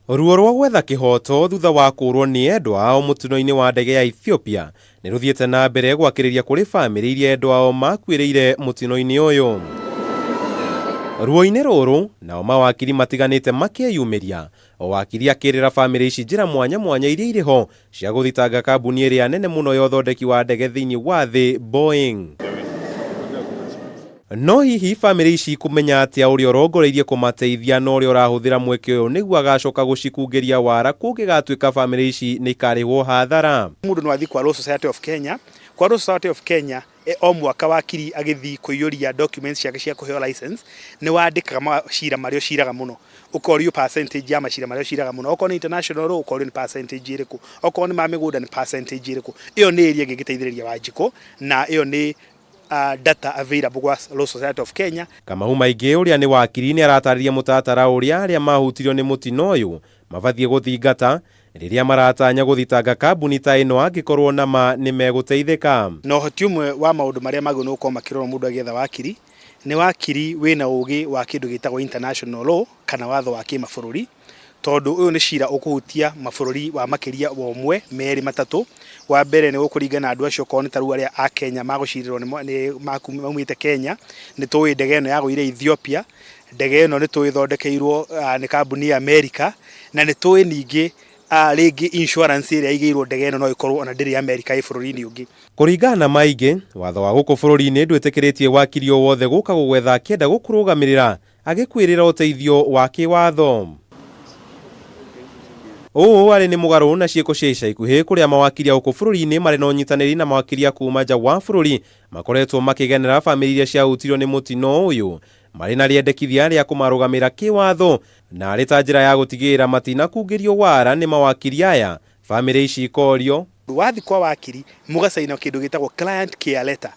Ruo rwa gwetha kihoto thutha wa kurwo ni endwa ao mutino-ini wa ndege ya Ethiopia ni ruthiete na mbere gwakiriria kuri family iria endwa ao makwiriire mutino-ini uyu. Ruo-ini ruru nao mawakiri matiganite makiyumiria, o wakiri akirira family ici njira mwanya mwanya iria iriho cia guthitanga kambuni iria nene muno ya uthondeki wa ndege thiini wa thi Boeng. No hihi family ici kumenya atia uria urongoreirie kumateithia no uria urahuthira mweke uyu niguo agacoka gucikungiria wara kungigatuika family ici ni karihwo hathara. Mundu no athi kwa Law Society of Kenya. Kwa Law Society of Kenya o mwaka wakiri agithi kuiyuria documents ciake cia kuheo license ni wandikaga macira mario ciraga muno, ukorio percentage ya macira mario ciraga muno, okorwo ni international law ukorio ni percentage iriku, okorwo ni mamiguda ni percentage iriku. Iyo ni iria ngigiteithiriria Wanjiko na iyo ni data available kwa Law Society of Kenya. Kamau maingi uria ni wakiri ni aratariria mutatara uria aria mahutirio ni mutino uyu mabathie guthingata riria maratanya guthitanga kambuni ta ino angikorwo nama ni meguteithika. No hoti umwe wa maundu maria magio no ko makirora mundu agetha wakiri ni wakiri wina ugi wa kindu gitagwo international law kana watho wa kimabũrũri, tondu uyu ni cira ukuhutia mabũrũri wa makiria wa umwe meri matatu. Wa mbere ni gukuringana andu acio ko ni taru aria a Kenya magucirirwo ni makumite Kenya, ni tuwi ndege ino yagwire Ethiopia, ndege ino ni tuwi thondekeirwo ni kambuni ya America, na ni tuwi ningi rigi insurance iria igirwo ndege ino no ikorwo ona ndiri America i bũrũri-ini ungi. Kuringana na maingi watho wa guku bũrũri-ini ndwĩtĩkĩrĩtie wakiri o wothe guka gũgwetha akĩenda gũkũrũgamĩrĩra agĩkwĩrĩra ũteithio wa kĩwatho. Ũũ arĩ nĩ mũgarũ na ciĩko cia ica ikuhĩ kũrĩa mawakiri a gũkũ bũrũri-inĩ marĩ na ũnyitanĩri na mawakiri a kuuma nja wa bũrũri makoretwo makĩgenera family iria ciahutirio nĩ mutino ũyũ marĩ na rĩendekithia rĩa kũmarũgamĩra kĩwatho na arĩ ta njĩra ya gũtigĩrĩra matinakungĩrio wara nĩ mawakiri aya. Family ici ikorio wathi kwa wakiri mugacaina kindu gitagwo client care letter.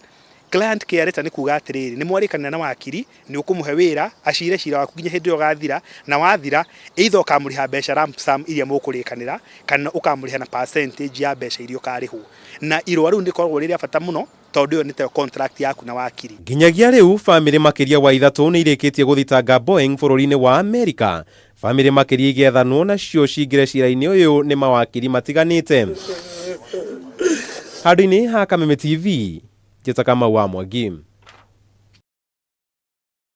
Client care letter ni kuga atiriri ni mwarikana na wakiri ni ukumuhe wira acire cira waku nginya hindi ugathira, na wathira either ukamuriha mbeca lump sum iria mukurikanira kana ukamuriha na percentage ya mbeca iria ukarihwo, na irwa riu ndikoragwo riria bata muno tondu yo ni ta contract yaku na wakiri. Nginyagia riu family makiria wa ithatu ni irikitie guthitanga Boeng bũrũri-inĩ wa America. Family makiria igethanwo na cio cingire cira-ini uyu ni mawakiri matiganite. Handũ-inĩ ha Kameme TV, njĩta Kamau wa Mwangi.